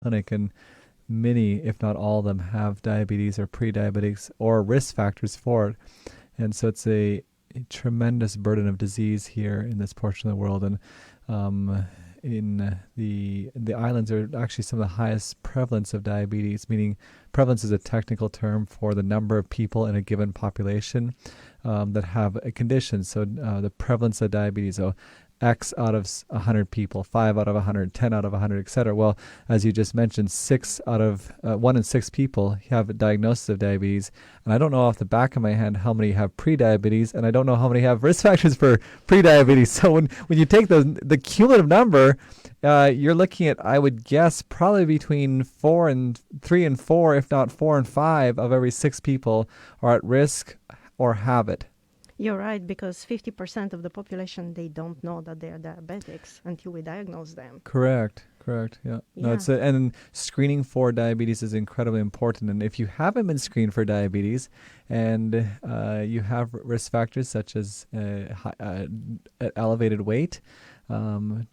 clinic, and many, if not all of them, have diabetes or pre-diabetics or risk factors for it. And so it's a tremendous burden of disease here in this portion of the world. And in the islands are actually some of the highest prevalence of diabetes, meaning prevalence is a technical term for the number of people in a given population that have a condition. So the prevalence of diabetes, so X out of 100 people, 5 out of 100, 10 out of 100, etc. Well, as you just mentioned, 1 in 6 people have a diagnosis of diabetes. And I don't know off the back of my hand how many have pre-diabetes, and I don't know how many have risk factors for pre-diabetes. So when you take the cumulative number, you're looking at, I would guess, probably between 3 and 4, if not 4 and 5 of every 6 people are at risk or have it. You're right, because 50% of the population, they don't know that they are diabetics until we diagnose them. Correct. Yeah. No, and screening for diabetes is incredibly important. And if you haven't been screened for diabetes and you have risk factors such as elevated weight,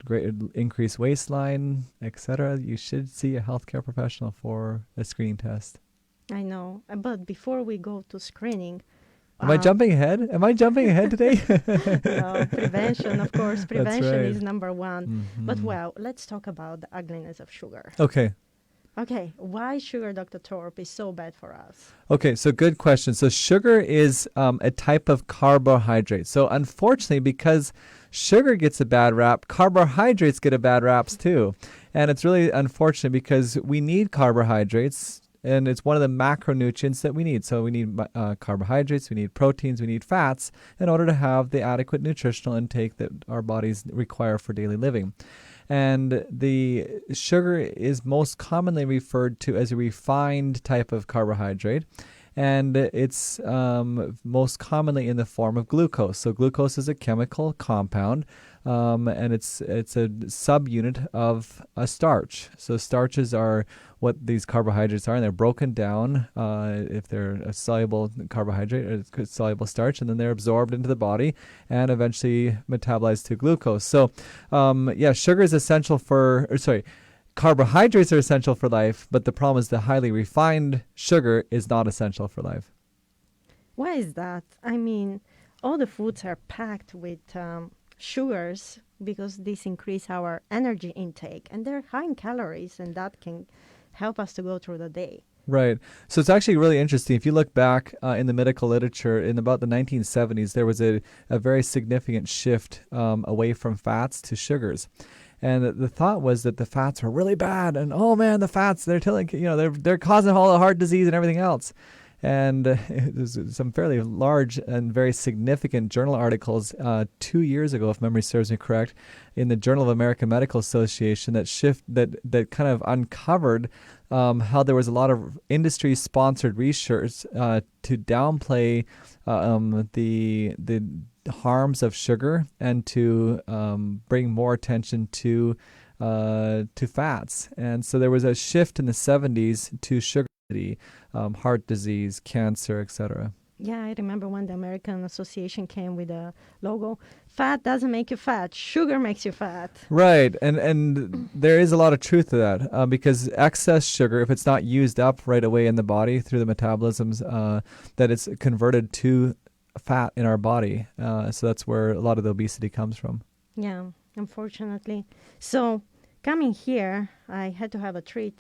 great increased waistline, etc., you should see a healthcare professional for a screening test. I know. But before we go to screening, Am I jumping ahead? Today? No, prevention, of course. Prevention right. is number one. Mm-hmm. But, well, let's talk about the ugliness of sugar. Okay, why sugar, Dr. Thorpe, is so bad for us? Okay, so good question. So sugar is a type of carbohydrate. So unfortunately, because sugar gets a bad rap, carbohydrates get a bad raps too. And it's really unfortunate because we need carbohydrates, and it's one of the macronutrients that we need. So we need carbohydrates, we need proteins, we need fats in order to have the adequate nutritional intake that our bodies require for daily living. And the sugar is most commonly referred to as a refined type of carbohydrate. And it's most commonly in the form of glucose. So glucose is a chemical compound, and it's a subunit of a starch. So starches are what these carbohydrates are, and they're broken down if they're a soluble carbohydrate or a soluble starch, and then they're absorbed into the body and eventually metabolized to glucose. So, sugar is essential carbohydrates are essential for life, but the problem is the highly refined sugar is not essential for life. Why is that? I mean, all the foods are packed with sugars because this increase our energy intake, and they're high in calories, and that can help us to go through the day. Right. So it's actually really interesting. If you look back in the medical literature, in about the 1970s, there was a very significant shift away from fats to sugars. And the thought was that the fats were really bad, and oh man, the fats, they're causing all the heart disease and everything else. And there's some fairly large and very significant journal articles 2 years ago, if memory serves me correct, in the Journal of American Medical Association that kind of uncovered how there was a lot of industry-sponsored research to downplay the harms of sugar and to bring more attention to fats. And so there was a shift in the 70s to sugar, heart disease, cancer, etc. Yeah, I remember when the American Association came with a logo, fat doesn't make you fat, sugar makes you fat. Right, and there is a lot of truth to that because excess sugar, if it's not used up right away in the body through the metabolisms, that it's converted to fat in our body. So that's where a lot of the obesity comes from. Yeah, unfortunately. So coming here, I had to have a treat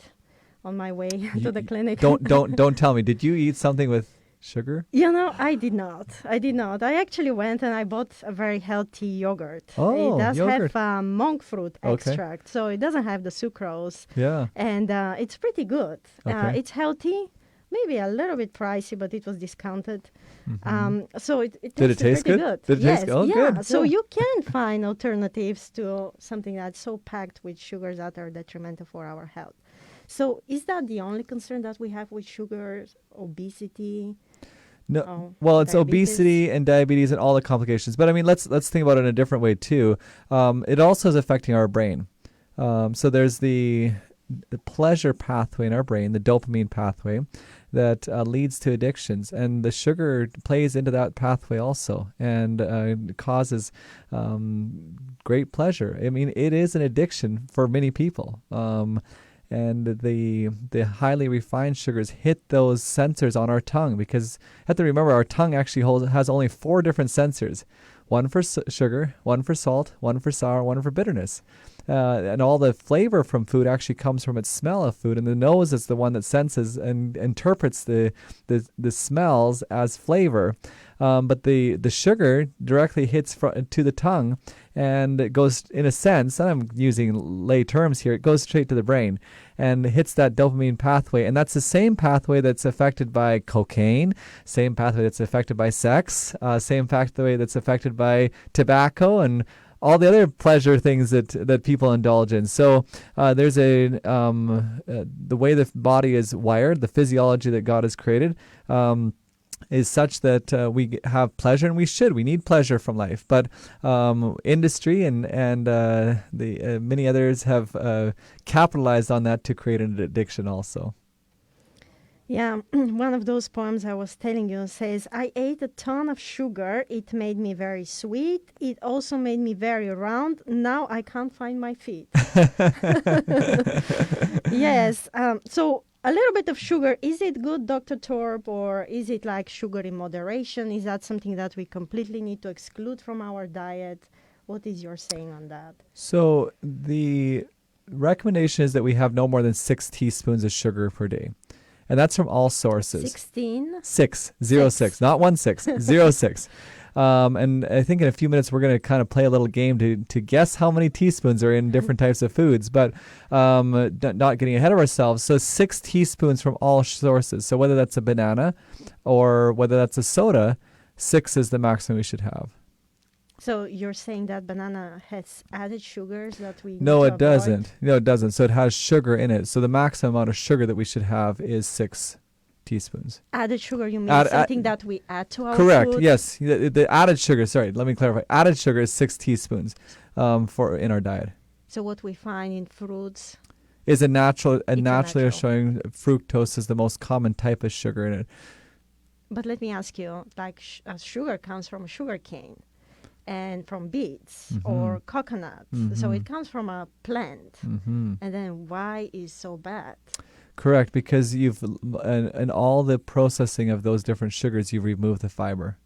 on my way to the clinic. Don't tell me. Did you eat something with sugar? I did not. I actually went and I bought a very healthy yogurt. Oh, it does yogurt. have monk fruit extract, so it doesn't have the sucrose. Yeah. And it's pretty good. Okay. It's healthy, maybe a little bit pricey, but it was discounted. Mm-hmm. So it Did it taste pretty good? good. Did it taste good? Oh, yeah. good. So Yeah. you can find alternatives to something that's so packed with sugars that are detrimental for our health. So is that the only concern that we have with sugars, obesity? No, well, it's diabetes? obesity and diabetes and all the complications. But I mean, let's think about it in a different way too. It also is affecting our brain. So there's the pleasure pathway in our brain, the dopamine pathway, that leads to addictions, and the sugar plays into that pathway also, and causes great pleasure. I mean, it is an addiction for many people. and the highly refined sugars hit those sensors on our tongue, because you have to remember our tongue actually has only 4 different sensors. One for sugar, one for salt, one for sour, one for bitterness. And all the flavor from food actually comes from its smell of food, and the nose is the one that senses and interprets the smells as flavor. But the sugar directly hits to the tongue, and it goes, in a sense, and I'm using lay terms here, it goes straight to the brain and hits that dopamine pathway. And that's the same pathway that's affected by cocaine, same pathway that's affected by sex, same pathway that's affected by tobacco and all the other pleasure things that people indulge in. So there's the way the body is wired, the physiology that God has created, is such that we have pleasure, and we need pleasure from life. But industry and the many others have capitalized on that to create an addiction also. Yeah, one of those poems I was telling you says, I ate a ton of sugar. It made me very sweet. It also made me very round. Now I can't find my feet. Yes. So a little bit of sugar, is it good, Dr. Thorpe, or is it like sugar in moderation? Is that something that we completely need to exclude from our diet? What is your saying on that? So the recommendation is that we have no more than 6 teaspoons of sugar per day. And that's from all sources. 16? 6, 0, 6, not 1, 6, 0, 6. And I think in a few minutes we're going to kind of play a little game to guess how many teaspoons are in different types of foods, but not getting ahead of ourselves. So 6 teaspoons from all sources. So whether that's a banana or whether that's a soda, 6 is the maximum we should have. So you're saying that banana has added sugars that we No, need to it avoid? doesn't. No, it doesn't. So it has sugar in it. So the maximum amount of sugar that we should have is 6 teaspoons. Added sugar, you mean something that we add to our correct, food? yes. The added sugar, sorry, let me clarify. Added sugar is 6 teaspoons in our diet. So what we find in fruits is naturally natural. showing fructose is the most common type of sugar in it. But let me ask you, like sugar comes from sugar cane and from beets or coconut. So it comes from a plant. And then why is so bad? Correct, because you've in all the processing of those different sugars, you've removed the fiber.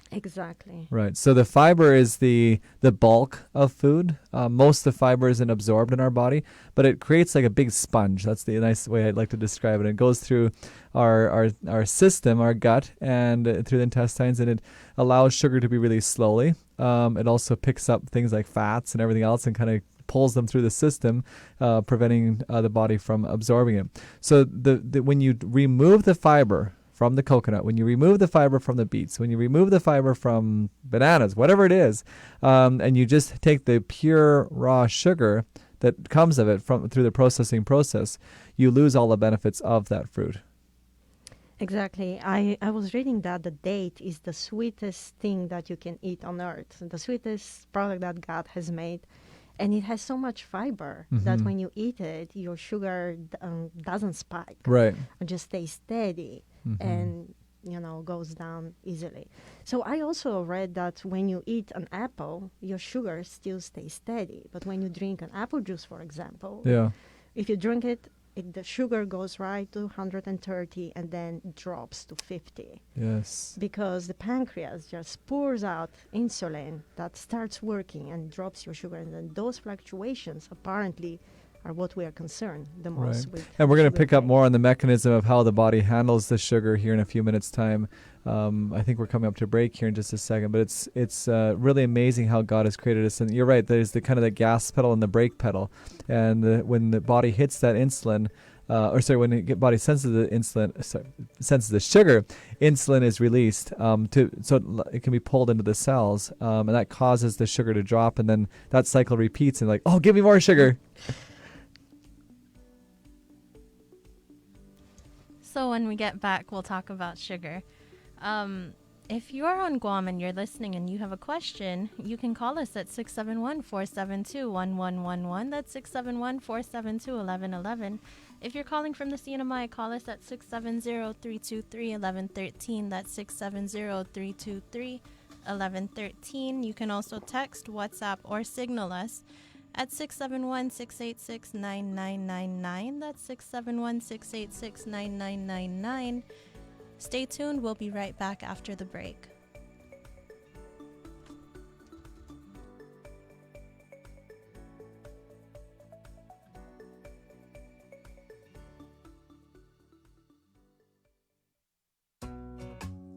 Exactly. Right. So the fiber is the bulk of food. Most of the fiber isn't absorbed in our body, but it creates like a big sponge. That's the nice way I'd like to describe it. It goes through our system, our gut, and through the intestines, and it allows sugar to be released slowly. It also picks up things like fats and everything else and kind of pulls them through the system, preventing the body from absorbing it. So when you remove the fiber from the coconut, when you remove the fiber from the beets, when you remove the fiber from bananas, whatever it is, and you just take the pure raw sugar that comes of it through the processing process, you lose all the benefits of that fruit. Exactly. I was reading that the date is the sweetest thing that you can eat on earth, the sweetest product that God has made. And it has so much fiber that when you eat it, your sugar doesn't spike. Right. It just stays steady and, goes down easily. So I also read that when you eat an apple, your sugar still stays steady. But when you drink an apple juice, for example, if you drink it, the sugar goes right to 130 and then drops to 50. Yes. Because the pancreas just pours out insulin that starts working and drops your sugar. And then those fluctuations apparently are what we are concerned the most with. And we're going to pick up more on the mechanism of how the body handles the sugar here in a few minutes' time. I think we're coming up to break here in just a second, but it's really amazing how God has created us. And you're right, there's the kind of the gas pedal and the brake pedal. And when the body hits that insulin, when the body senses the senses the sugar, insulin is released so it can be pulled into the cells, and that causes the sugar to drop, and then that cycle repeats, and oh, give me more sugar. So when we get back, we'll talk about sugar. If you're on Guam and you're listening and you have a question, you can call us at 671-472-1111. That's 671-472-1111. If you're calling from the CNMI, call us at 670-323-1113. That's 670-323-1113. You can also text, WhatsApp, or signal us at 671-686-9999. That's 671-686-9999. Stay tuned. We'll be right back after the break.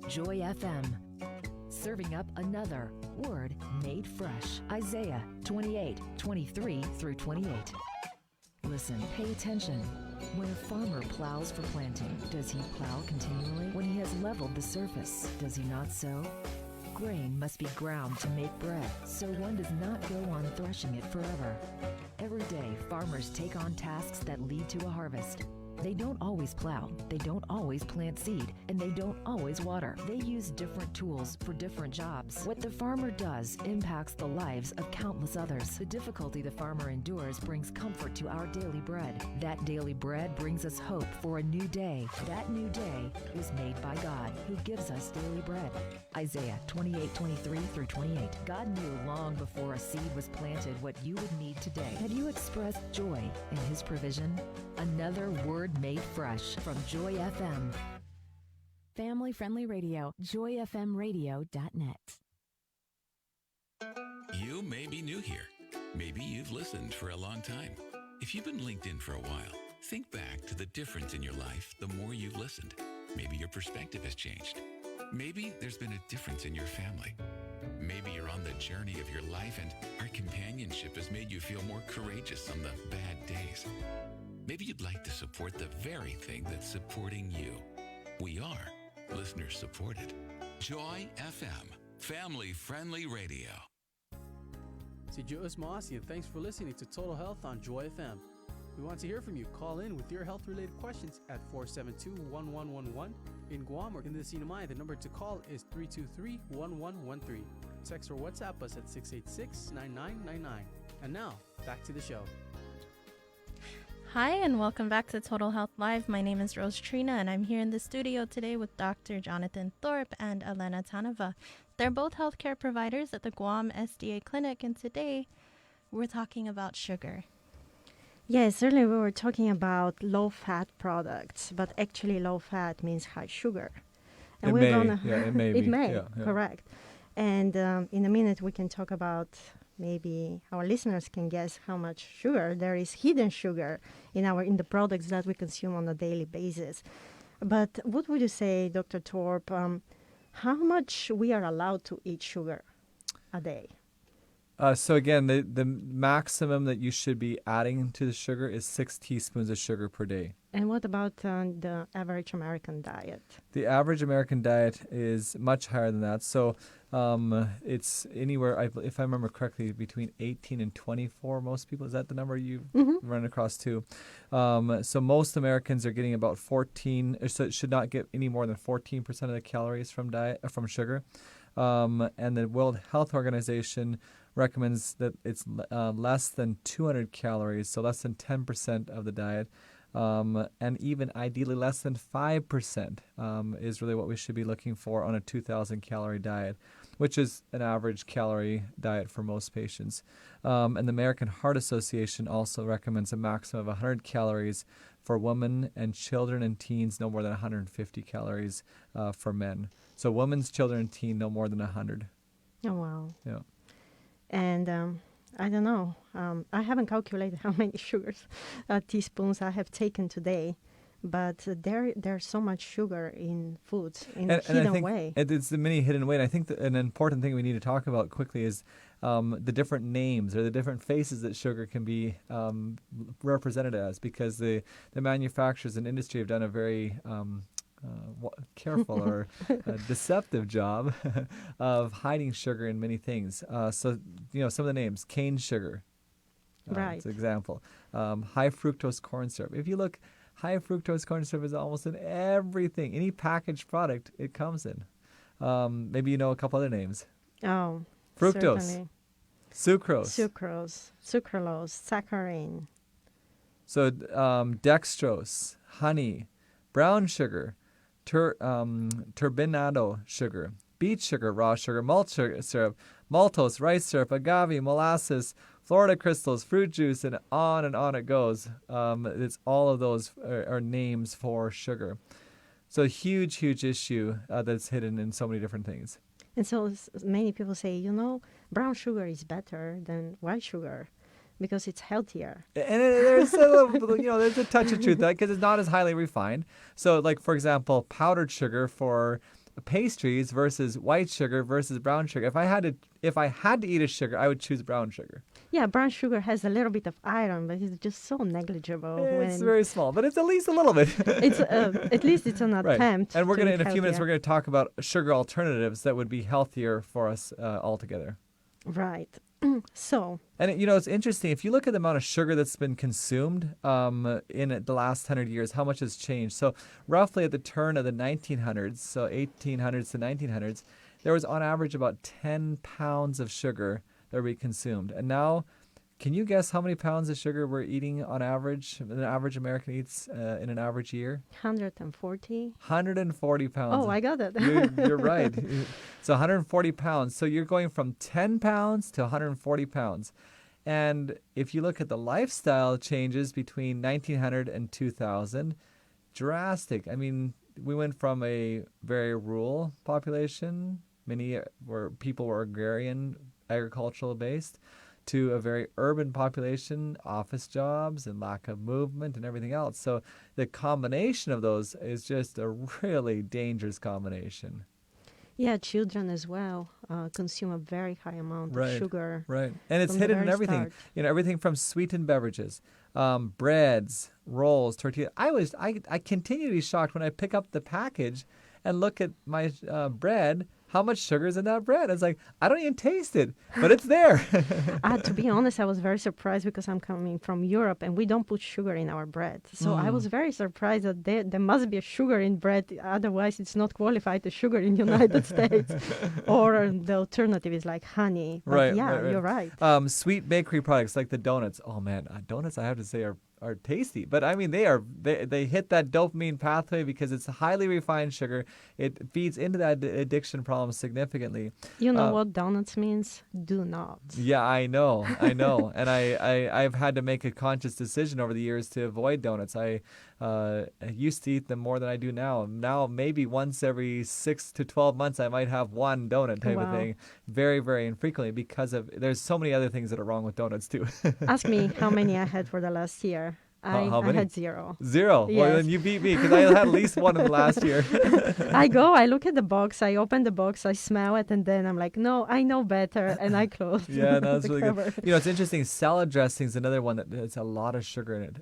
Joy FM, serving up another word made fresh. Isaiah 28:23 through 28. Listen, pay attention. When a farmer plows for planting, does he plow continually? When he has leveled the surface, does he not sow? Grain must be ground to make bread, so one does not go on threshing it forever. Every day, farmers take on tasks that lead to a harvest. They don't always plow, they don't always plant seed, and they don't always water. They use different tools for different jobs. What the farmer does impacts the lives of countless others. The difficulty the farmer endures brings comfort to our daily bread. That daily bread brings us hope for a new day. That new day was made by God, who gives us daily bread. Isaiah 28:23 through 28. God knew long before a seed was planted what you would need today. Have you expressed joy in His provision? Another word made fresh from Joy FM. Family-friendly radio, joyfmradio.net. You may be new here. Maybe you've listened for a long time. If you've been linked in for a while, think back to the difference in your life the more you've listened. Maybe your perspective has changed. Maybe there's been a difference in your family. Maybe you're on the journey of your life and our companionship has made you feel more courageous on the bad days. Maybe you'd like to support the very thing that's supporting you. We are listener-supported. Joy FM, family-friendly radio. Si Joe Mossy, and thanks for listening to Total Health on Joy FM. We want to hear from you. Call in with your health-related questions at 472-1111. In Guam or in the Sinamay, the number to call is 323-1113. Text or WhatsApp us at 686-9999. And now, back to the show. Hi, and welcome back to Total Health Live. My name is Rose Trina, and I'm here in the studio today with Dr. Jonathon Thorpe and Elena Taneva. They're both healthcare providers at the Guam SDA Clinic, and today we're talking about sugar. Yes, earlier we were talking about low-fat products, but actually low-fat means high sugar. And it may it be. may, Yeah. correct. And in a minute we can talk about, maybe our listeners can guess how much sugar there is, hidden sugar in the products that we consume on a daily basis. But what would you say, Dr. Thorpe, how much we are allowed to eat sugar a day? So again, the maximum that you should be adding to the sugar is 6 teaspoons of sugar per day. And what about the average American diet? The average American diet is much higher than that. So it's anywhere, if I remember correctly, between 18 and 24. Most people, is that the number you've run across too? So most Americans are getting about 14, so it should not get any more than 14% of the calories from sugar. And the World Health Organization recommends that it's less than 200 calories, so less than 10% of the diet. And even ideally less than 5% is really what we should be looking for on a 2,000 calorie diet, which is an average calorie diet for most patients. And the American Heart Association also recommends a maximum of 100 calories for women, and children and teens no more than 150 calories for men. So women's, children, and teen no more than 100. Oh, wow. Yeah. And I don't know. I haven't calculated how many teaspoons I have taken today, but there's so much sugar in foods in a hidden way. It's the many hidden way. And I think that an important thing we need to talk about quickly is the different names or the different faces that sugar can be represented as, because the manufacturers and industry have done a very careful or deceptive job of hiding sugar in many things. So, some of the names: cane sugar, right? It's an example. High fructose corn syrup. If you look, high fructose corn syrup is almost in everything. Any packaged product it comes in. Maybe a couple other names. Oh, fructose, certainly. sucrose, sucralose, saccharin. So dextrose, honey, brown sugar, turbinado sugar, beet sugar, raw sugar, malt sugar syrup, maltose, rice syrup, agave, molasses, Florida crystals, fruit juice, and on it goes. It's all of those are names for sugar. So huge issue that's hidden in so many different things. And so many people say, brown sugar is better than white sugar because it's healthier. And there's a little, there's a touch of truth to that because it's not as highly refined. So, like for example, powdered sugar for pastries versus white sugar versus brown sugar. If I had to eat a sugar, I would choose brown sugar. Yeah, brown sugar has a little bit of iron, but it's just so negligible. It's very small, but it's at least a little bit. It's at least it's an attempt. And we're to gonna eat in a few minutes healthier. we're gonna talk about sugar alternatives that would be healthier for us altogether. Right. So. And it's interesting if you look at the amount of sugar that's been consumed in the last 100 years, how much has changed. So roughly at the turn of the 1900s, so 1800s to 1900s, there was on average about 10 pounds of sugar that we consumed. And now, can you guess how many pounds of sugar we're eating on average, an average American eats in an average year? 140. 140 pounds. Oh, I got it. You're right. So 140 pounds. So you're going from 10 pounds to 140 pounds. And if you look at the lifestyle changes between 1900 and 2000, drastic. I mean, we went from a very rural population, where people were agrarian, agricultural based, to a very urban population, office jobs and lack of movement and everything else. So the combination of those is just a really dangerous combination. Yeah, children as well consume a very high amount of sugar. Right. And it's from the hidden in very everything. start. Everything from sweetened beverages, breads, rolls, tortillas. I continue to be shocked when I pick up the package and look at my bread, how much sugar is in that bread. It's like, I don't even taste it, but it's there. To be honest, I was very surprised because I'm coming from Europe and we don't put sugar in our bread. So I was very surprised that there must be a sugar in bread. Otherwise, it's not qualified as sugar in the United States. Or the alternative is like honey. But Right. you're right. Sweet bakery products like the donuts. Oh man, donuts I have to say are tasty, but I mean they hit that dopamine pathway because it's highly refined sugar. It feeds into that addiction problem significantly. You know what donuts means? Do not. Yeah, I know, and I've had to make a conscious decision over the years to avoid donuts. I used to eat them more than I do now. Now maybe once every 6 to 12 months I might have one donut type of thing, very very infrequently because there's so many other things that are wrong with donuts too. Ask me how many I had for the last year. How many? I had 0. 0? Yes. Well, then you beat me because I had at least one in the last year. I look at the box, I open the box, I smell it, and then I'm like, no, I know better, and I close. Yeah, that's the really cover. good. It's interesting. Salad dressing is another one that has a lot of sugar in it.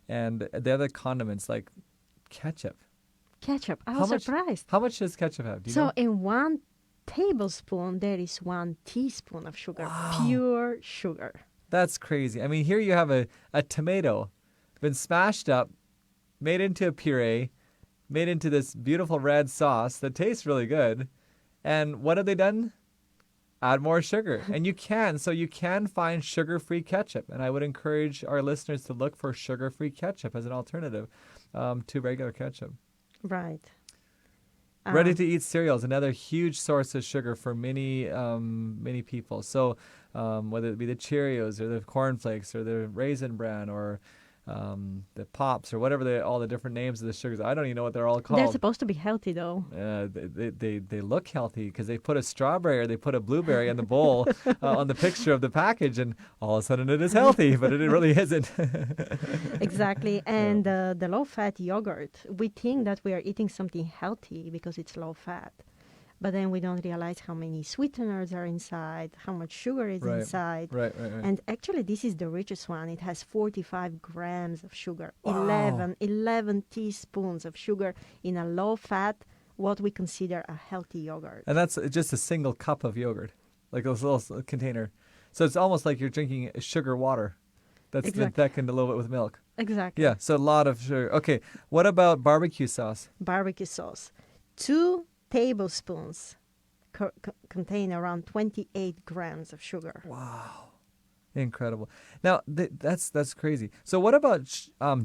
And the other condiments like ketchup. Ketchup. I How was much- surprised. How much does ketchup have? Do you So know? in 1 tablespoon, there is 1 teaspoon of sugar, pure sugar. That's crazy. I mean, here you have a tomato been smashed up, made into a puree, made into this beautiful red sauce that tastes really good. And what have they done? Add more sugar. And you can find sugar-free ketchup. And I would encourage our listeners to look for sugar-free ketchup as an alternative to regular ketchup. Right. Ready-to-eat cereals, another huge source of sugar for many people. So whether it be the Cheerios or the Corn Flakes or the Raisin Bran or the Pops or whatever all the different names of the sugars. I don't even know what they're all called. They're supposed to be healthy, though. They look healthy because they put a strawberry or they put a blueberry in the bowl on the picture of the package, and all of a sudden it is healthy, but it really isn't. Exactly. And the low-fat yogurt, we think that we are eating something healthy because it's low-fat. But then we don't realize how many sweeteners are inside, how much sugar is inside. Right. And actually, this is the richest one. It has 45 grams of sugar, Wow. 11 teaspoons of sugar in a low-fat, what we consider a healthy yogurt. And that's just a single cup of yogurt, like a little container. So it's almost like you're drinking sugar water that's been Exactly. thickened a little bit with milk. Exactly. Yeah, so a lot of sugar. Okay, what about barbecue sauce? Barbecue sauce. 2 tablespoons contain around 28 grams of sugar. Wow, incredible. Now that's crazy. So what about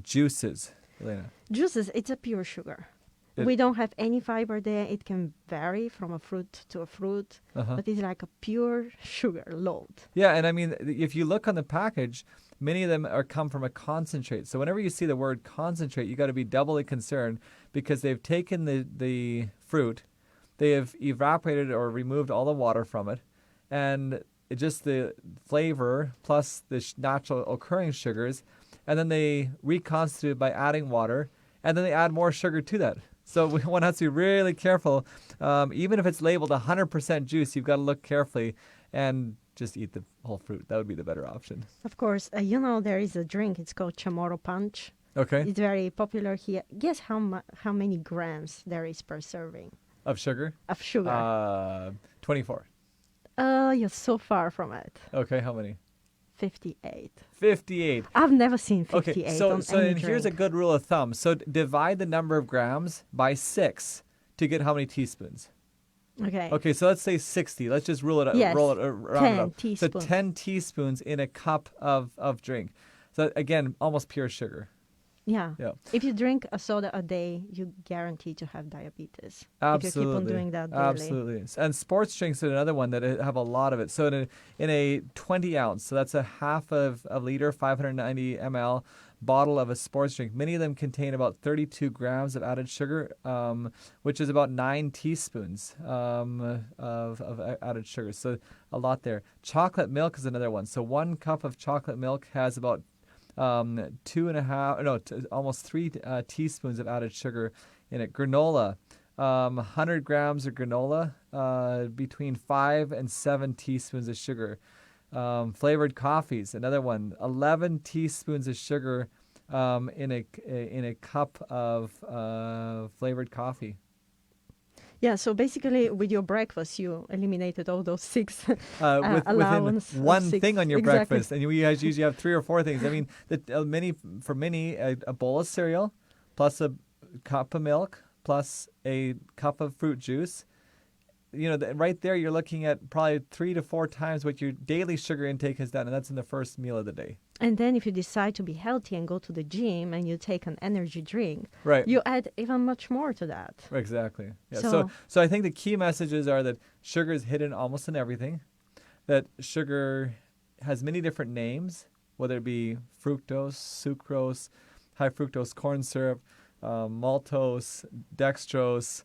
juices, Elena? Juices, it's a pure sugar. We don't have any fiber there. It can vary from a fruit to a fruit, but it's like a pure sugar load. Yeah, and I mean, if you look on the package, many of them come from a concentrate. So whenever you see the word concentrate, you got to be doubly concerned because they've taken the fruit, they have evaporated or removed all the water from it, and just the flavor plus the natural occurring sugars, and then they reconstitute by adding water, and then they add more sugar to that. So one has to be really careful. Even if it's labeled 100% juice, you've got to look carefully and just eat the whole fruit. That would be the better option. Of course, there is a drink. It's called chamorro punch. Okay. It's very popular here. Guess how many grams there is per serving Of sugar? of sugar? 24. You're so far from it. Okay, how many? 58. 58. I've never seen 58 Okay, so on so any and here's a drink. good rule of thumb. So divide the number of grams by 6 to get how many teaspoons? Okay. Okay, so let's say 60. Let's just roll it up. Yes, Roll it around 10 it up. So teaspoons. 10 teaspoons in a cup of drink. So again, almost pure sugar. Yeah. Yeah. If you drink a soda a day, you guarantee to have diabetes. Absolutely. If you keep on doing that daily. Absolutely. And sports drinks are another one that have a lot of it. So in a 20 ounce, so that's a half of a liter, 590 ml bottle of a sports drink, many of them contain about 32 grams of added sugar, which is about 9 teaspoons of added sugar. So a lot there. Chocolate milk is another one. So 1 cup of chocolate milk has about almost 3 teaspoons of added sugar in it. Granola, 100 grams of granola, between 5 and 7 teaspoons of sugar. Flavored coffees, another one, 11 teaspoons of sugar in a cup of flavored coffee. Yeah, so basically with your breakfast, you eliminated all those 6 Within allowance of one 6. thing on your Exactly. breakfast, and you guys usually have 3 or 4 things. I mean, for many, a bowl of cereal, plus a cup of milk, plus a cup of fruit juice. Right there, you're looking at probably 3 to 4 times what your daily sugar intake has done, and that's in the first meal of the day. And then if you decide to be healthy and go to the gym and you take an energy drink, Right. you add even much more to that. Exactly. Yeah. So- So I think the key messages are that sugar is hidden almost in everything, that sugar has many different names, whether it be fructose, sucrose, high fructose corn syrup, maltose, dextrose,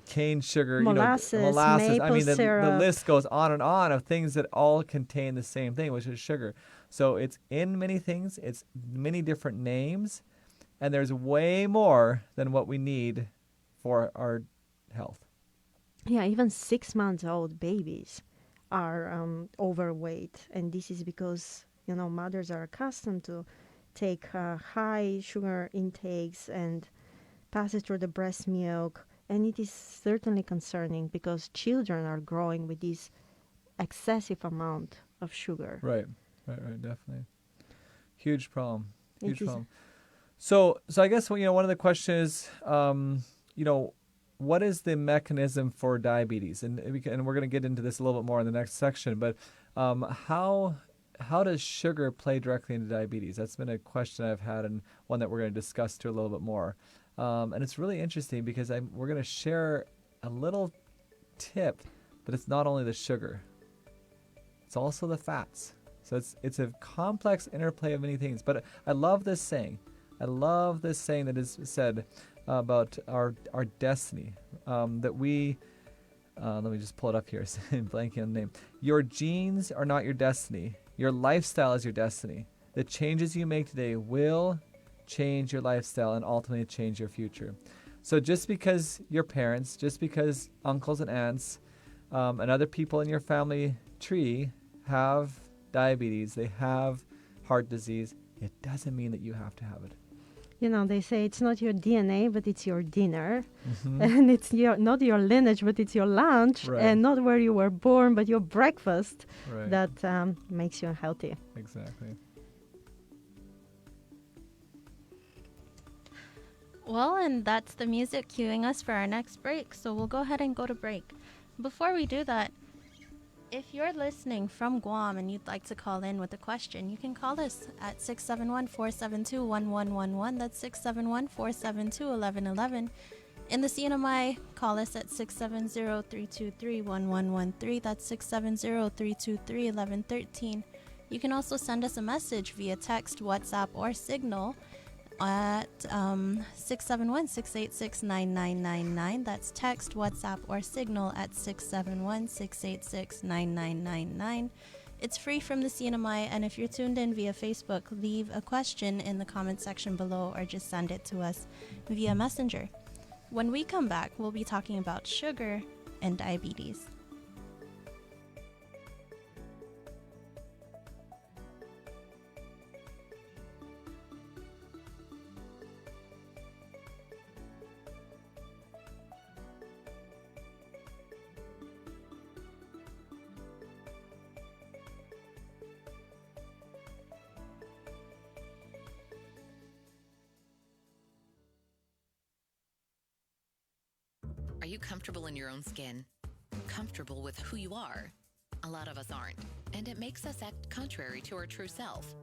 cane sugar, Molasses, I maple mean, the syrup. list goes on and on of things that all contain the same thing, which is sugar. So it's in many things, it's many different names, and there's way more than what we need for our health. Yeah, even 6 months old babies are overweight. And this is because, mothers are accustomed to take high sugar intakes and pass it through the breast milk. And it is certainly concerning because children are growing with this excessive amount of sugar. Right, definitely. Huge problem. It is. So I guess one of the questions is, what is the mechanism for diabetes? And we're going to get into this a little bit more in the next section. But how does sugar play directly into diabetes? That's been a question I've had, and one that we're going to discuss too a little bit more. And it's really interesting because we're going to share a little tip that it's not only the sugar, it's also the fats. So it's a complex interplay of many things. But I love this saying. I love this saying that is said about our destiny. That we, let me just pull it up here, blanking on the name. Your genes are not your destiny. Your lifestyle is your destiny. The changes you make today will change your lifestyle and ultimately change your future. So just because your parents, just because uncles and aunts, and other people in your family tree have diabetes, they have heart disease, it doesn't mean that you have to have it. They say it's not your DNA, but it's your dinner. Mm-hmm. And it's not your lineage, but it's your lunch. Right. And not where you were born, but your breakfast Right. that makes you unhealthy. Exactly. Well, and that's the music cueing us for our next break, so we'll go ahead and go to break. Before we do that, If you're listening from Guam and you'd like to call in with a question, you can call us at 671-472-1111. That's 671-472-1111. In the CNMI, call us at 670-323-1113. That's 670-323-1113. You can also send us a message via text, WhatsApp, or Signal at 671-686-9999. That's text, WhatsApp, or Signal at 671-686-9999. It's free from the CNMI, and if you're tuned in via Facebook, leave a question in the comment section below or just send it to us via Messenger. When we come back, we'll be talking about sugar and diabetes. Are you comfortable in your own skin? Comfortable with who you are? A lot of us aren't, and it makes us act contrary to our true self.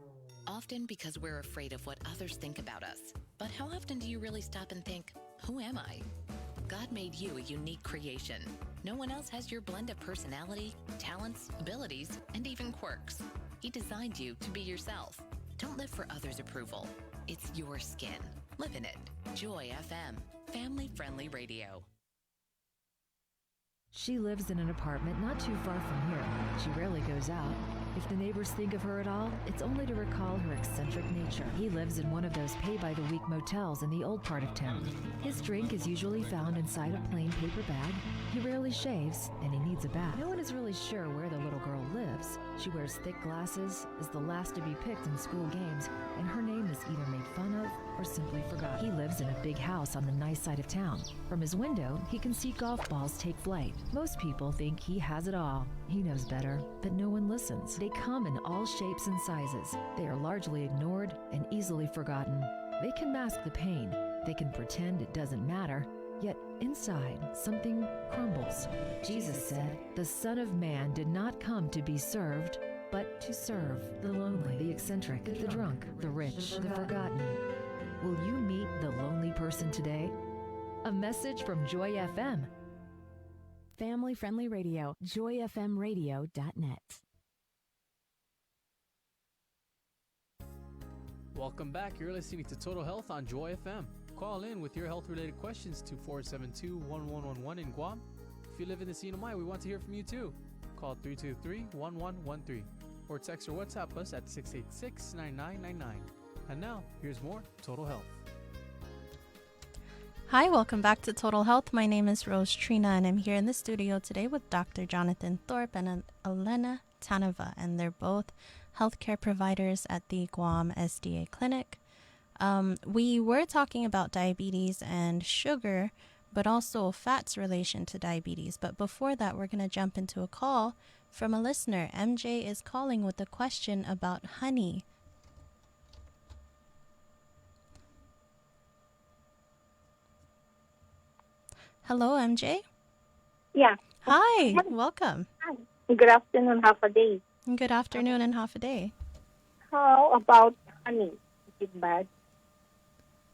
Often because we're afraid of what others think about us. But how often do you really stop and think, who am I? God made you a unique creation. No one else has your blend of personality, talents, abilities, and even quirks. He designed you to be yourself. Don't live for others' approval. It's your skin. Live in it. Joy FM. Family-friendly radio. She lives in an apartment not too far from here. She rarely goes out. If the neighbors think of her at all, it's only to recall her eccentric nature. He lives in one of those pay-by-the-week motels in the old part of town. His drink is usually found inside a plain paper bag. He rarely shaves, and he needs a bath. No one is really sure where the little girl lives. She wears thick glasses, is the last to be picked in school games, and her name is either made fun of or simply forgotten. He lives in a big house on the nice side of town. From his window, he can see golf balls take flight. Most people think he has it all. He knows better, but no one listens. They come in all shapes and sizes. They are largely ignored and easily forgotten. They can mask the pain. They can pretend it doesn't matter. Yet inside, something crumbles. Jesus said, "The Son of Man did not come to be served, but to serve the lonely, the eccentric, the drunk, the rich, the forgotten." Will you meet the lonely person today? A message from Joy FM. Family-friendly radio, joyfmradio.net. Welcome back. You're listening to Total Health on Joy FM. Call in with your health-related questions to 472-1111 in Guam. If you live in the CNMI, we want to hear from you too. Call 323-1113 or text or WhatsApp us at 686-9999. And now, here's more Total Health. Hi, welcome back to Total Health. My name is Rose Trina, and I'm here in the studio today with Dr. Jonathon Thorpe and Elena Taneva, and they're both healthcare providers at the Guam SDA Clinic. We were talking about diabetes and sugar, but also fat's relation to diabetes. But before that, we're going to jump into a call from a listener. MJ is calling with a question about honey. Hello, MJ. Yeah. Hi, welcome. Hi. Good afternoon, half a day. Good afternoon and half a day. How about honey? Is it bad?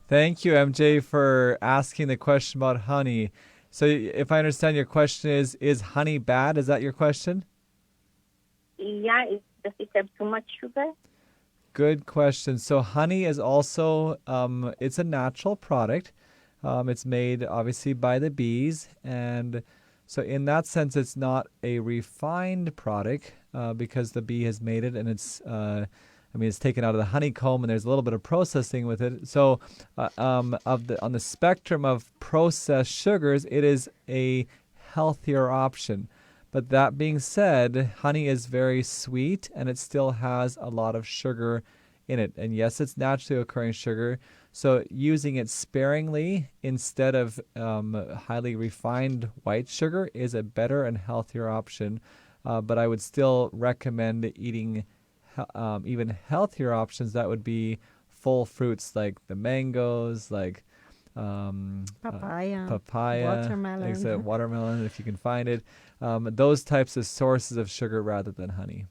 Thank you, MJ, for asking the question about honey. So if I understand, your question is honey bad? Is that your question? Yeah, does it have too much sugar? Good question. So honey is also, it's a natural product. It's made, obviously, by the bees. And so in that sense, it's not a refined product because the bee has made it and it's taken out of the honeycomb and there's a little bit of processing with it. So on the spectrum of processed sugars, it is a healthier option. But that being said, honey is very sweet and it still has a lot of sugar in it. And yes, it's naturally occurring sugar. So using it sparingly instead of highly refined white sugar is a better and healthier option. But I would still recommend eating even healthier options. That would be full fruits like the mangoes, like papaya, watermelon. Watermelon, if you can find it. Those types of sources of sugar rather than honey.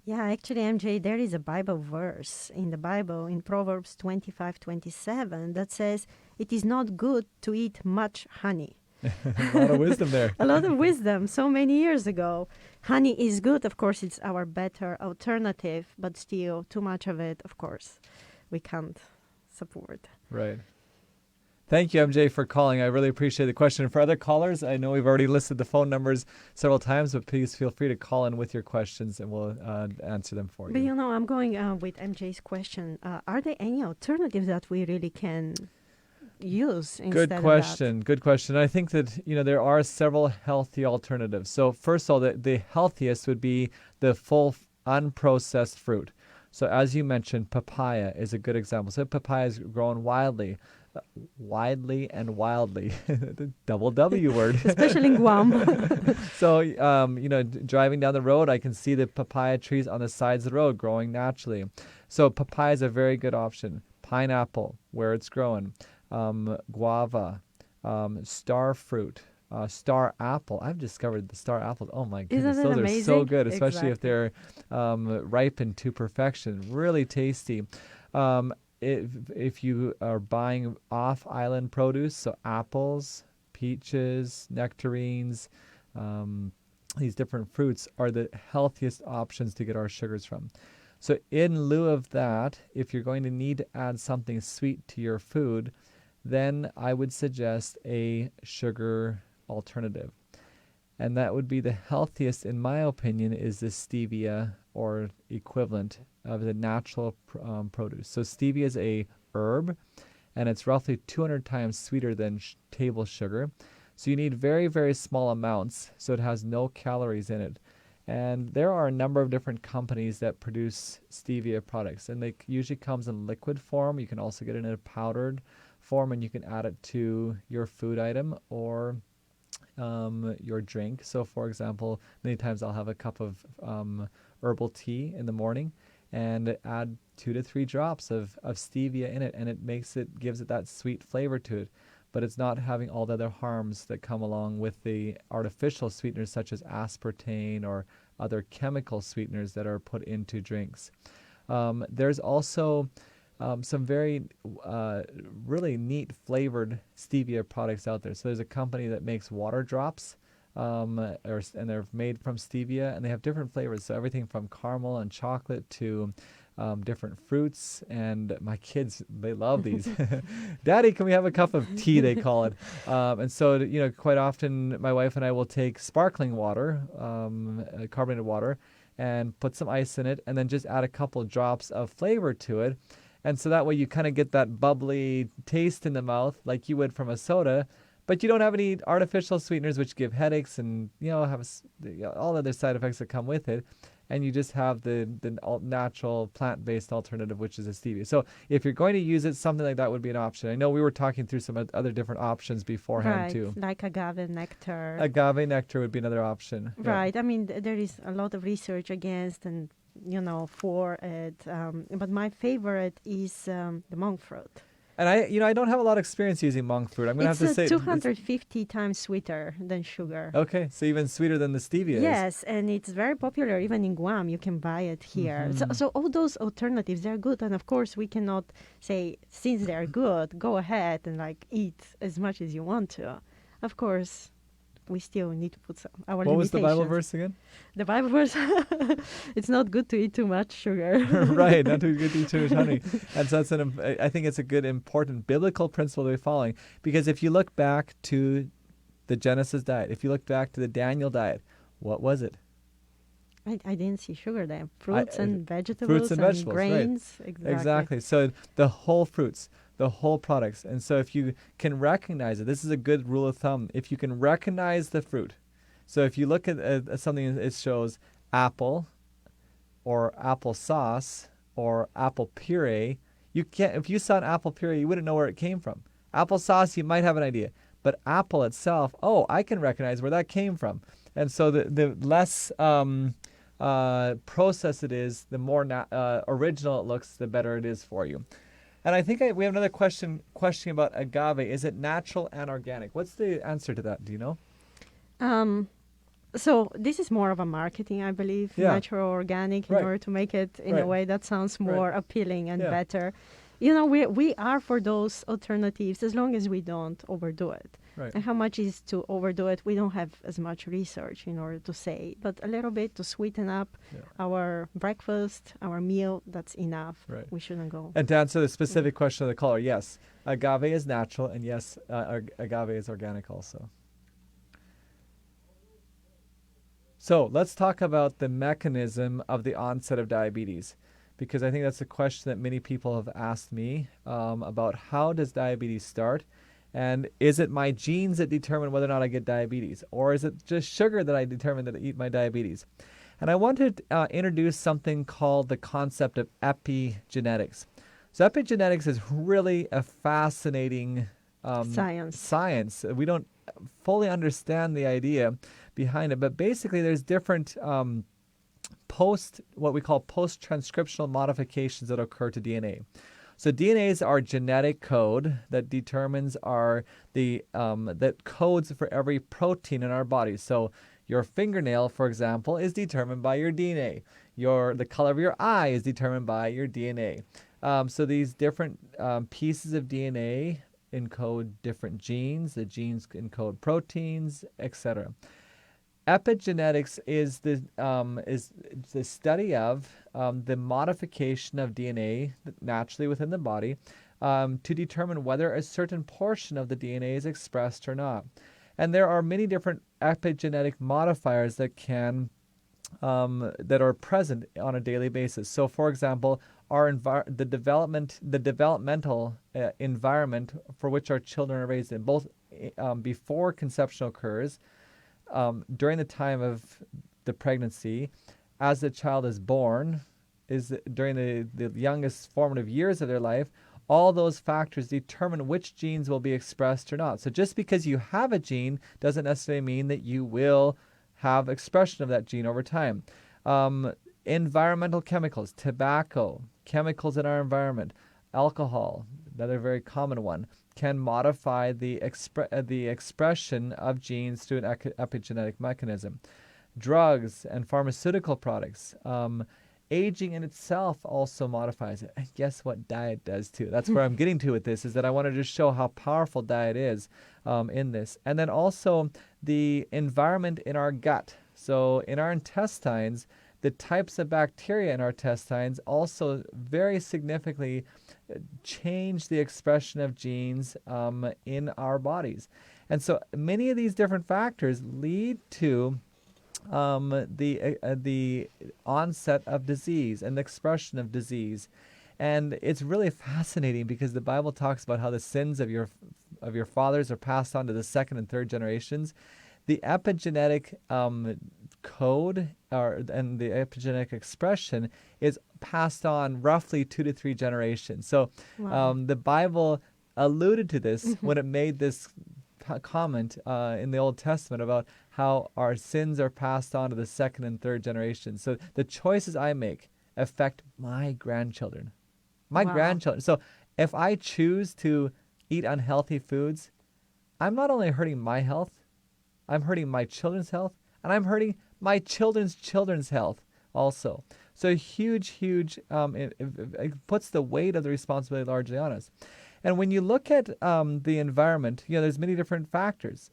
Yeah, actually, MJ, there is a Bible verse in the Bible, in Proverbs 25:27, that says, "It is not good to eat much honey." A lot of wisdom there. A lot of wisdom so many years ago. Honey is good. Of course, it's our better alternative, but still, too much of it, of course, we can't support. Right. Thank you, MJ, for calling. I really appreciate the question. For other callers, I know we've already listed the phone numbers several times, but please feel free to call in with your questions and we'll answer them for you. But I'm going with MJ's question. Are there any alternatives that we really can use instead Good question. I think that, there are several healthy alternatives. So first of all, the healthiest would be the full unprocessed fruit. So as you mentioned, papaya is a good example. So papaya is grown widely and wildly, the double W word. Especially in Guam. So, driving down the road, I can see the papaya trees on the sides of the road growing naturally. So papaya is a very good option. Pineapple, where it's growing. Guava, star fruit, star apple. I've discovered the star apples. Oh my goodness, Isn't it those amazing? are so good, especially if Exactly. they're ripened to perfection. Really tasty. If you are buying off-island produce, so apples, peaches, nectarines, these different fruits are the healthiest options to get our sugars from. So in lieu of that, if you're going to need to add something sweet to your food, then I would suggest a sugar alternative. And that would be the healthiest, in my opinion, is the stevia or equivalent of the natural produce. So stevia is a herb, and it's roughly 200 times sweeter than table sugar. So you need very, very small amounts, so it has no calories in it. And there are a number of different companies that produce stevia products, and they usually comes in liquid form. You can also get it in a powdered form, and you can add it to your food item or your drink. So, for example, many times I'll have a cup of herbal tea in the morning and add 2 to 3 drops of stevia in it, and gives it that sweet flavor to it. But it's not having all the other harms that come along with the artificial sweeteners such as aspartame or other chemical sweeteners that are put into drinks. There's also some very really neat flavored stevia products out there. So there's a company that makes water drops, and they're made from stevia, and they have different flavors. So everything from caramel and chocolate to different fruits, and my kids, they love these. Daddy, can we have a cup of tea, they call it. And so, quite often my wife and I will take sparkling water, carbonated water, and put some ice in it, and then just add a couple drops of flavor to it. And so that way you kind of get that bubbly taste in the mouth like you would from a soda, but you don't have any artificial sweeteners which give headaches and, have all other side effects that come with it. And you just have the natural plant-based alternative, which is a stevia. So if you're going to use it, something like that would be an option. I know we were talking through some other different options beforehand, too. Like agave nectar. Agave nectar would be another option. Right. Yeah. I mean, there is a lot of research against and, for it. But my favorite is the monk fruit. And I don't have a lot of experience using monk fruit. I'm going to have to say 250 times sweeter than sugar. Okay, so even sweeter than the stevia is. Yes, and it's very popular even in Guam. You can buy it here. Mm-hmm. So all those alternatives, they're good. And of course, we cannot say, since they're good, go ahead and eat as much as you want to. Of course, we still need to put our limitations. What was the Bible verse again? The Bible verse, it's not good to eat too much sugar. Right, not too good to eat too much honey. And so I think it's a good, important biblical principle to be following. Because if you look back to the Genesis diet, if you look back to the Daniel diet, what was it? I didn't see sugar there. Fruits and vegetables. Fruits and vegetables, grains. Right. Exactly. So the whole fruits, the whole products. And so if you can recognize it, this is a good rule of thumb. If you can recognize the fruit. So if you look at something, it shows apple or apple sauce or apple puree. If you saw an apple puree, you wouldn't know where it came from. Applesauce, you might have an idea. But apple itself, I can recognize where that came from. And so the less processed it is, the more original it looks, the better it is for you. And I think we have another question about agave. Is it natural and organic? What's the answer to that? Do you know? So this is more of a marketing, I believe, Yeah. natural, organic, in Right. order to make it in Right. a way that sounds more appealing and Yeah. better. You know, we are for those alternatives as long as we don't overdo it. Right. And how much is to overdo it? We don't have as much research in order to say, but a little bit to sweeten up our breakfast, our meal, that's enough. Right. We shouldn't go. And to answer the specific question of the caller, yes, agave is natural, and yes, agave is organic also. So let's talk about the mechanism of the onset of diabetes, because I think that's a question that many people have asked me about how does diabetes start, and is it my genes that determine whether or not I get diabetes, or is it just sugar that I determine that I eat my diabetes? And I want to introduce something called the concept of epigenetics. So epigenetics is really a fascinating science. We don't fully understand the idea behind it, but basically there's different what we call post-transcriptional modifications that occur to DNA. So DNA is our genetic code that determines that codes for every protein in our body. So your fingernail, for example, is determined by your DNA. The color of your eye is determined by your DNA. So these different pieces of DNA encode different genes. The genes encode proteins, etc. Epigenetics is the study of the modification of DNA naturally within the body to determine whether a certain portion of the DNA is expressed or not. And there are many different epigenetic modifiers that are present on a daily basis. So, for example, the developmental environment for which our children are raised in, both before conception occurs, during the time of the pregnancy, as the child is born, is during the youngest formative years of their life, all those factors determine which genes will be expressed or not. So just because you have a gene doesn't necessarily mean that you will have expression of that gene over time. Environmental chemicals, tobacco, chemicals in our environment, alcohol, another very common one, can modify the expression of genes through an epigenetic mechanism. Drugs and pharmaceutical products, aging in itself also modifies it. And guess what diet does too? That's where I'm getting to with this, is that I want to just show how powerful diet is in this. And then also the environment in our gut. So in our intestines, the types of bacteria in our intestines also very significantly change the expression of genes in our bodies. And so many of these different factors lead to the onset of disease and the expression of disease. And it's really fascinating because the Bible talks about how the sins of your fathers are passed on to the second and third generations. The epigenetic code and the epigenetic expression is passed on roughly 2 to 3 generations. So the Bible alluded to this when it made this comment in the Old Testament about how our sins are passed on to the second and third generation. So the choices I make affect my grandchildren. So if I choose to eat unhealthy foods, I'm not only hurting my health, I'm hurting my children's health, and I'm hurting my children's children's health also. So huge, it puts the weight of the responsibility largely on us. And when you look at the environment, there's many different factors.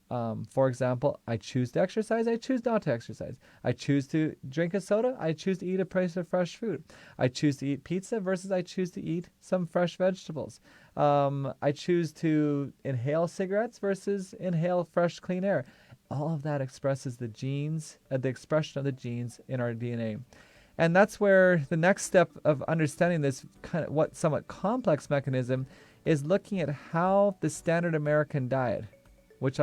For example, I choose to exercise, I choose not to exercise. I choose to drink a soda, I choose to eat a piece of fresh food. I choose to eat pizza versus I choose to eat some fresh vegetables. I choose to inhale cigarettes versus inhale fresh, clean air. All of that expresses the genes, the expression of the genes in our DNA. And that's where the next step of understanding this somewhat complex mechanism is looking at how the standard American diet, which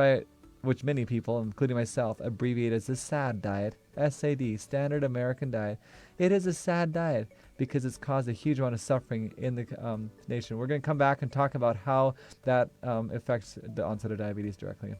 many people, including myself, abbreviate as the SAD diet, SAD, Standard American Diet. It is a sad diet because it's caused a huge amount of suffering in the nation. We're going to come back and talk about how that affects the onset of diabetes directly.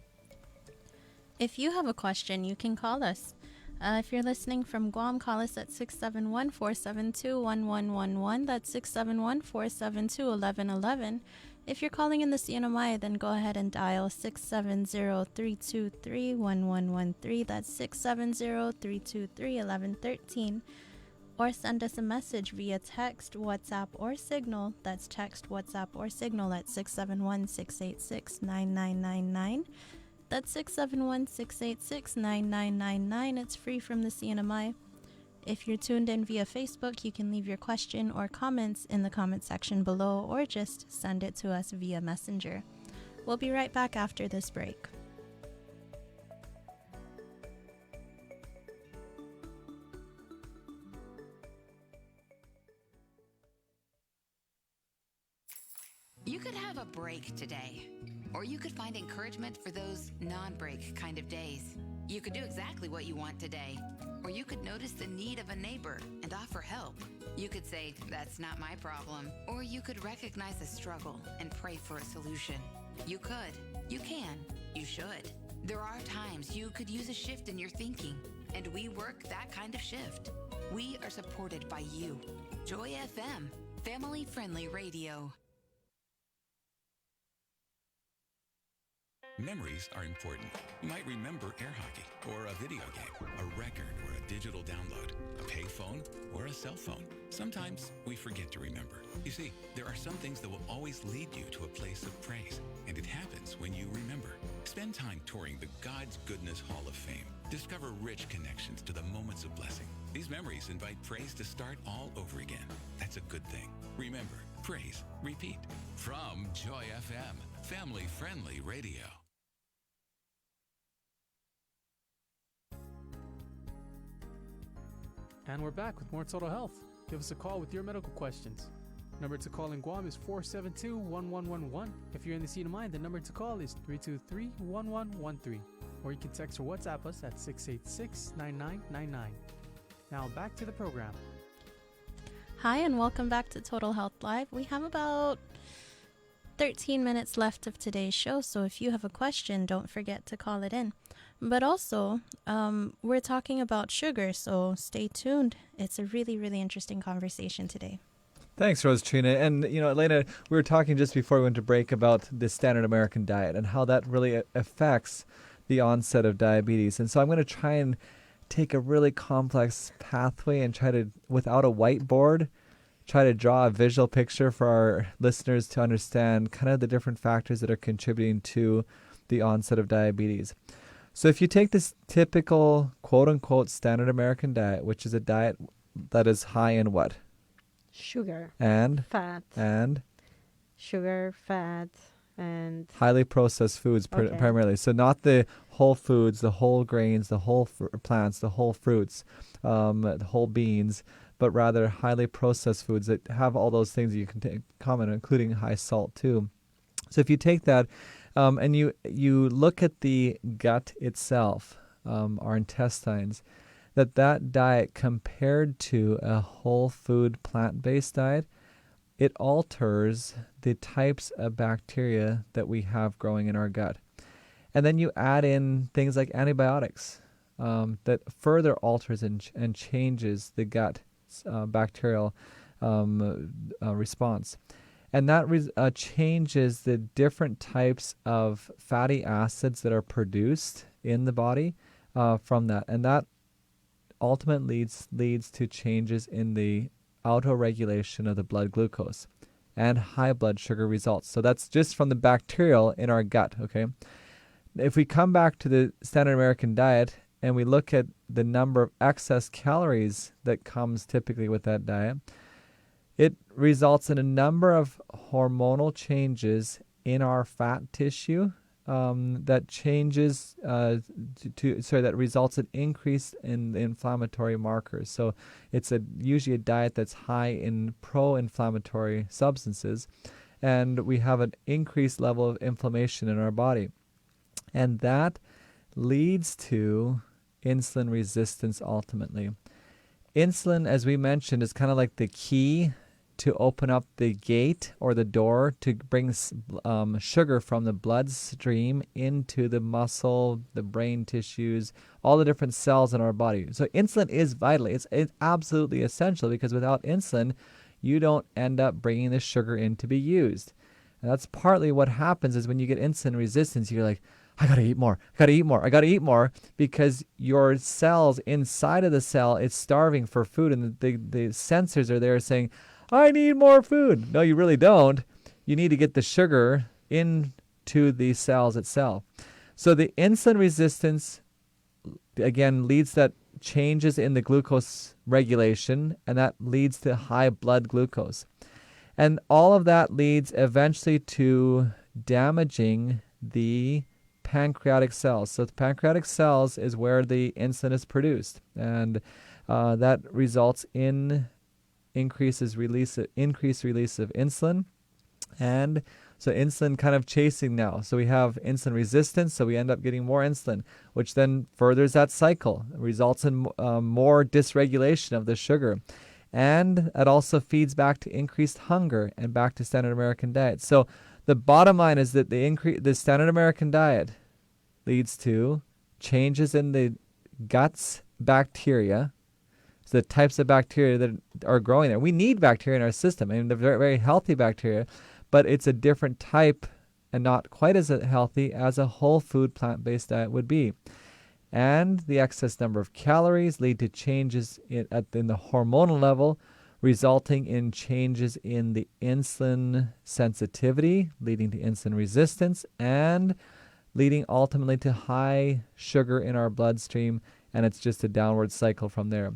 If you have a question, you can call us. If you're listening from Guam, call us at 671-472-1111. That's 671-472-1111. If you're calling in the CNMI, then go ahead and dial 670-323-1113. That's 670-323-1113. Or send us a message via text, WhatsApp, or Signal. That's text, WhatsApp, or Signal at 671-686-9999. That's 671-686-9999. It's free from the CNMI. If you're tuned in via Facebook, you can leave your question or comments in the comment section below, or just send it to us via Messenger. We'll be right back after this break. You could have a break today, or you could find encouragement for those non-break kind of days. You could do exactly what you want today, or you could notice the need of a neighbor and offer help. You could say, "That's not my problem," or you could recognize a struggle and pray for a solution. You could, you can, you should. There are times you could use a shift in your thinking, and we work that kind of shift. We are supported by you. Joy FM, family-friendly radio. Memories are important. You might remember air hockey, or a video game, a record, or a digital download, a payphone, or a cell phone. Sometimes we forget to remember. You see, there are some things that will always lead you to a place of praise, and it happens when you remember. Spend time touring the God's Goodness Hall of Fame. Discover rich connections to the moments of blessing. These memories invite praise to start all over again. That's a good thing. Remember, praise, repeat. From Joy FM, family-friendly radio. And we're back with more Total Health. Give us a call with your medical questions. Number to call in Guam is 472-1111. If you're in the CNMI, the number to call is 323-1113. Or you can text or WhatsApp us at 686-9999. Now back to the program. Hi, and welcome back to Total Health Live. We have about 13 minutes left of today's show, so if you have a question, don't forget to call it in. But also, we're talking about sugar, so stay tuned. It's a really, really interesting conversation today. Thanks, Rose Trina. And, Elena, we were talking just before we went to break about the standard American diet and how that really affects the onset of diabetes. And so I'm going to try and take a really complex pathway and try to, without a whiteboard, try to draw a visual picture for our listeners to understand kind of the different factors that are contributing to the onset of diabetes. So if you take this typical quote-unquote standard American diet, which is a diet that is high in what? Sugar. And? Fat. And? Sugar, fat, and... highly processed foods primarily. So not the whole foods, the whole grains, the whole plants, the whole fruits, the whole beans, but rather highly processed foods that have all those things that you can take common, including high salt too. So if you take that and you look at the gut itself, our intestines, that diet compared to a whole food plant-based diet, it alters the types of bacteria that we have growing in our gut. And then you add in things like antibiotics that further alters and changes the gut bacterial response. And that changes the different types of fatty acids that are produced in the body from that. And that ultimately leads to changes in the autoregulation of the blood glucose and high blood sugar results. So that's just from the bacterial in our gut, okay? If we come back to the standard American diet and we look at the number of excess calories that comes typically with that diet, it results in a number of hormonal changes in our fat tissue that changes that results in increase in the inflammatory markers. So it's usually a diet that's high in pro-inflammatory substances, and we have an increased level of inflammation in our body. And that leads to insulin resistance ultimately. Insulin, as we mentioned, is kind of like the key to open up the gate or the door to bring sugar from the bloodstream into the muscle, the brain tissues, all the different cells in our body. So insulin is vital. It's absolutely essential, because without insulin, you don't end up bringing the sugar in to be used. And that's partly what happens is when you get insulin resistance, you're like, I got to eat more. I got to eat more. I got to eat more, because your cells inside of the cell, it's starving for food, and the sensors are there saying, I need more food. No, you really don't. You need to get the sugar into the cells itself. So the insulin resistance, again, leads that changes in the glucose regulation, and that leads to high blood glucose. And all of that leads eventually to damaging the pancreatic cells. So the pancreatic cells is where the insulin is produced, and that results in increased release of insulin. And so insulin kind of chasing now. So we have insulin resistance, so we end up getting more insulin, which then furthers that cycle, results in more dysregulation of the sugar. And it also feeds back to increased hunger and back to standard American diet. So the bottom line is that the standard American diet leads to changes in the gut's bacteria, so the types of bacteria that are growing there. We need bacteria in our system. I mean, they're very, very healthy bacteria, but it's a different type and not quite as healthy as a whole food plant-based diet would be. And the excess number of calories lead to changes in the hormonal level, resulting in changes in the insulin sensitivity, leading to insulin resistance, and leading ultimately to high sugar in our bloodstream, and it's just a downward cycle from there.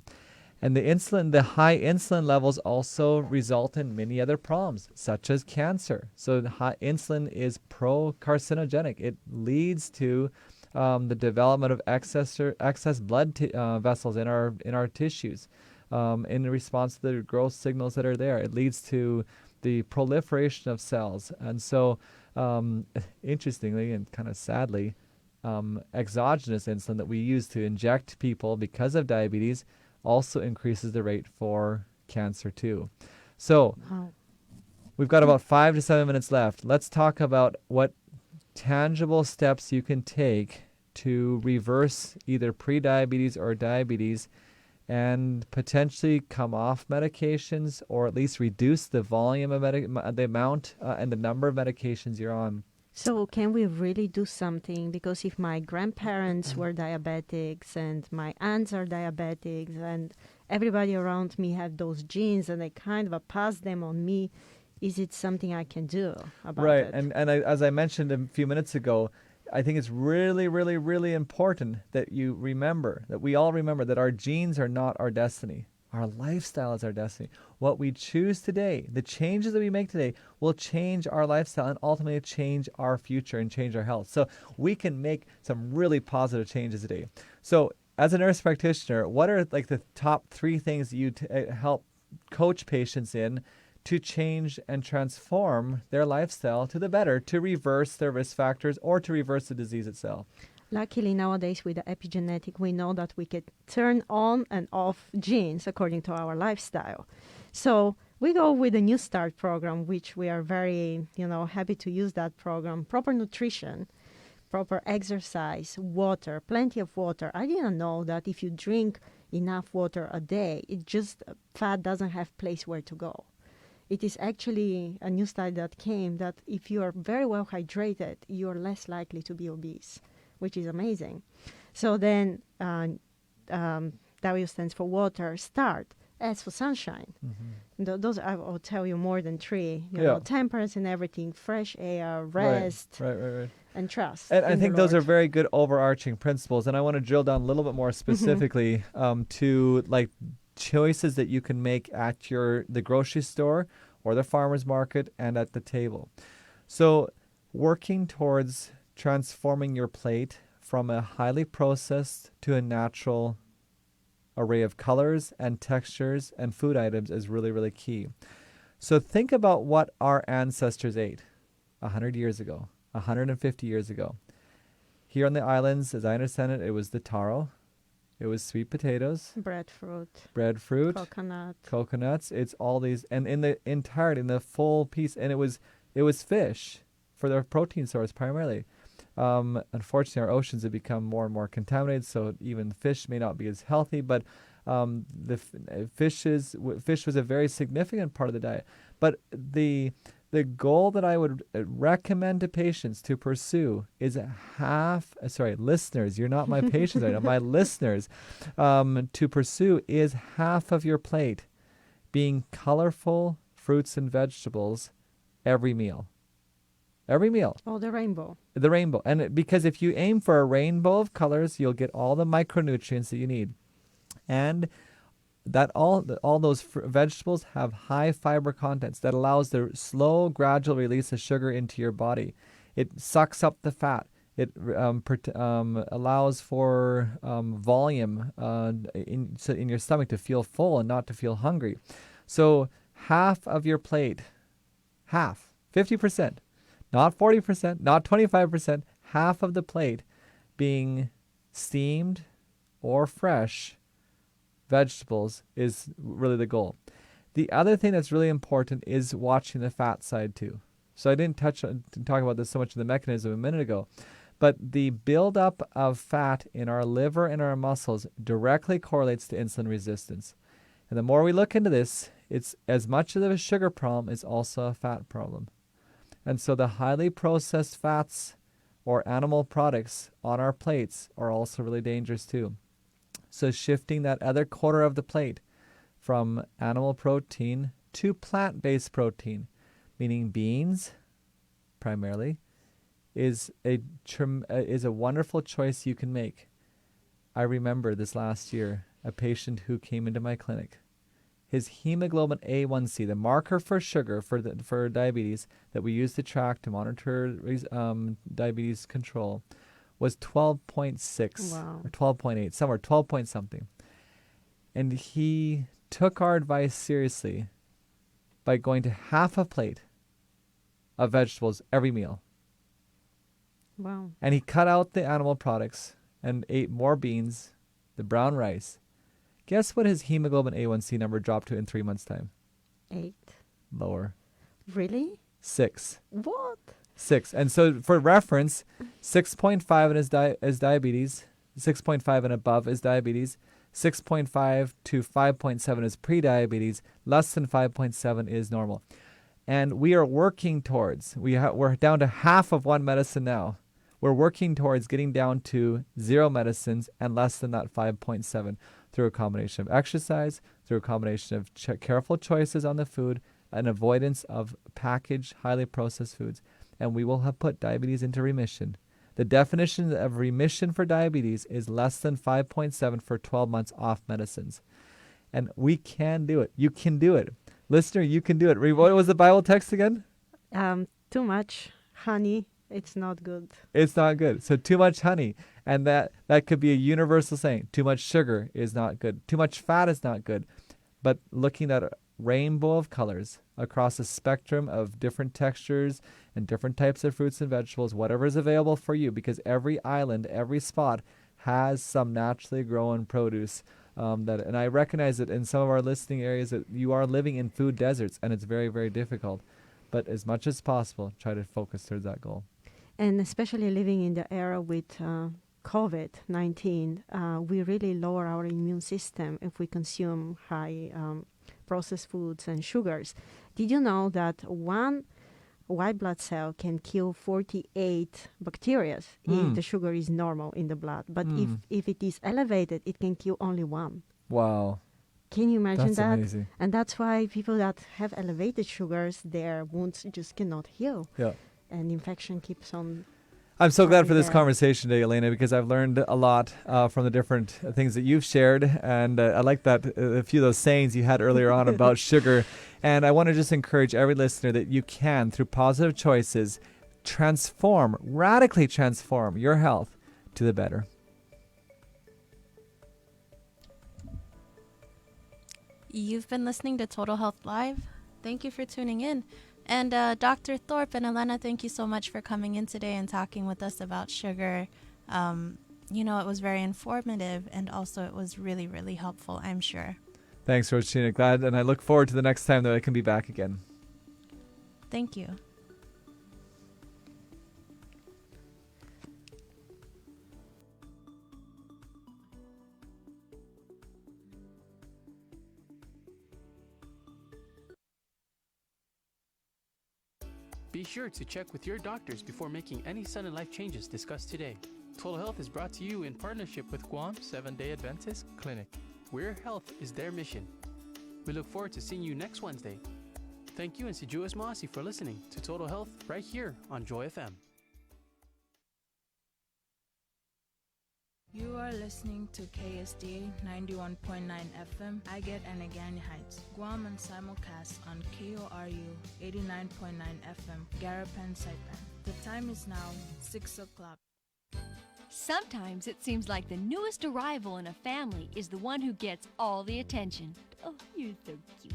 And the high insulin levels also result in many other problems, such as cancer. So the high insulin is pro-carcinogenic. It leads to the development of excess blood vessels in our tissues. In response to the growth signals that are there, it leads to the proliferation of cells. And so, interestingly and kind of sadly, exogenous insulin that we use to inject people because of diabetes also increases the rate for cancer too. So we've got about 5 to 7 minutes left. Let's talk about what tangible steps you can take to reverse either prediabetes or diabetes and potentially come off medications, or at least reduce the volume of the amount and the number of medications you're on. So can we really do something? Because if my grandparents were diabetics and my aunts are diabetics and everybody around me had those genes and they kind of pass them on me, is it something I can do about right. it? And as I mentioned a few minutes ago, I think it's really, really, really important that you remember, that we all remember that our genes are not our destiny. Our lifestyle is our destiny. What we choose today, the changes that we make today, will change our lifestyle and ultimately change our future and change our health. So we can make some really positive changes today. So as a nurse practitioner, what are like the top 3 things that you help coach patients in to change and transform their lifestyle to the better, to reverse their risk factors or to reverse the disease itself? Luckily, nowadays with the epigenetic, we know that we can turn on and off genes according to our lifestyle. So we go with the New Start program, which we are very, happy to use that program. Proper nutrition, proper exercise, water, plenty of water. I didn't know that if you drink enough water a day, fat doesn't have place where to go. It is actually a new study that came that if you are very well hydrated, you are less likely to be obese, which is amazing. So then W stands for water, start, S for sunshine. Mm-hmm. Those I will tell you more than 3. Temperance and everything, fresh air, rest, right. and trust. And I think those are very good overarching principles. And I want to drill down a little bit more specifically to like choices that you can make at the grocery store or the farmer's market and at the table. So working towards transforming your plate from a highly processed to a natural array of colors and textures and food items is really, really key. So think about what our ancestors ate 100 years ago, 150 years ago. Here on the islands, as I understand it, it was the taro. It was sweet potatoes, breadfruit, coconuts. It's all these, and in the entirety, in the full piece, and it was fish for their protein source primarily. Unfortunately, our oceans have become more and more contaminated, so even fish may not be as healthy. But fish was a very significant part of the diet. But the goal that I would recommend to patients to pursue is listeners, you're not my patients right now, my listeners, to pursue is half of your plate being colorful fruits and vegetables every meal. Every meal. Oh, the rainbow. The rainbow. And because if you aim for a rainbow of colors, you'll get all the micronutrients that you need. And that all those vegetables have high fiber contents that allows the slow, gradual release of sugar into your body. It sucks up the fat. It allows for volume in your stomach to feel full and not to feel hungry. So half of your plate, 50%, not 40%, not 25%, half of the plate being steamed or fresh vegetables is really the goal. The other thing that's really important is watching the fat side too. So I didn't talk about this so much in the mechanism a minute ago, but the buildup of fat in our liver and our muscles directly correlates to insulin resistance. And the more we look into this, it's as much of a sugar problem as also a fat problem. And so the highly processed fats or animal products on our plates are also really dangerous too. So shifting that other quarter of the plate from animal protein to plant-based protein, meaning beans primarily, is a wonderful choice you can make. I remember this last year, a patient who came into my clinic. His hemoglobin A1C, the marker for sugar for diabetes that we use to track to monitor diabetes control, was 12.6 or 12.8, somewhere 12 point something. And he took our advice seriously by going to half a plate of vegetables every meal. Wow. And he cut out the animal products and ate more beans, the brown rice. Guess what his hemoglobin A1C number dropped to in 3 months' time? 8. Lower. Really? 6. What? 6. And so for reference, 6.5 is diabetes, 6.5 and above is diabetes, 6.5 to 5.7 is pre-diabetes, less than 5.7 is normal. And we are working towards, we're down to half of one medicine now. We're working towards getting down to 0 medicines and less than that 5.7 through a combination of exercise, through a combination of careful choices on the food, and avoidance of packaged, highly processed foods. And we will have put diabetes into remission. The definition of remission for diabetes is less than 5.7 for 12 months off medicines. And we can do it. You can do it. Listener, you can do it. What was the Bible text again? Too much honey, it's not good. It's not good. So too much honey. And that could be a universal saying. Too much sugar is not good. Too much fat is not good. But looking at a rainbow of colors across a spectrum of different textures and different types of fruits and vegetables, whatever is available for you, because every island, every spot has some naturally grown produce. And I recognize that in some of our listening areas that you are living in food deserts, and it's very, very difficult. But as much as possible, try to focus towards that goal. And especially living in the era with COVID-19, we really lower our immune system if we consume high processed foods and sugars. Did you know that one white blood cell can kill 48 bacteria if the sugar is normal in the blood? But if it is elevated, it can kill only 1. Wow. Can you imagine That's that? amazing. And that's why people that have elevated sugars, their wounds just cannot heal. Yeah. And infection keeps on. I'm so glad for this there. conversation today, Elena, because I've learned a lot from the different things that you've shared. And I like that a few of those sayings you had earlier on about sugar. And I want to just encourage every listener that you can, through positive choices, radically transform your health to the better. You've been listening to Total Health Live. Thank you for tuning in. And Dr. Thorpe and Elena, thank you so much for coming in today and talking with us about sugar. it was very informative, and also it was really, really helpful, I'm sure. Thanks, Roshina. Glad, and I look forward to the next time that I can be back again. Thank you. Be sure to check with your doctors before making any sudden life changes discussed today. Total Health is brought to you in partnership with Guam Seventh-day Adventist Clinic, where health is their mission. We look forward to seeing you next Wednesday. Thank you, and si Juas Masi for listening to Total Health right here on Joy FM. You are listening to KSDA 91.9 FM, Agate and Agani Heights, Guam, and simulcast on KORU 89.9 FM, Garapan, Saipan. The time is now 6 o'clock. Sometimes it seems like the newest arrival in a family is the one who gets all the attention. Oh, you're so cute.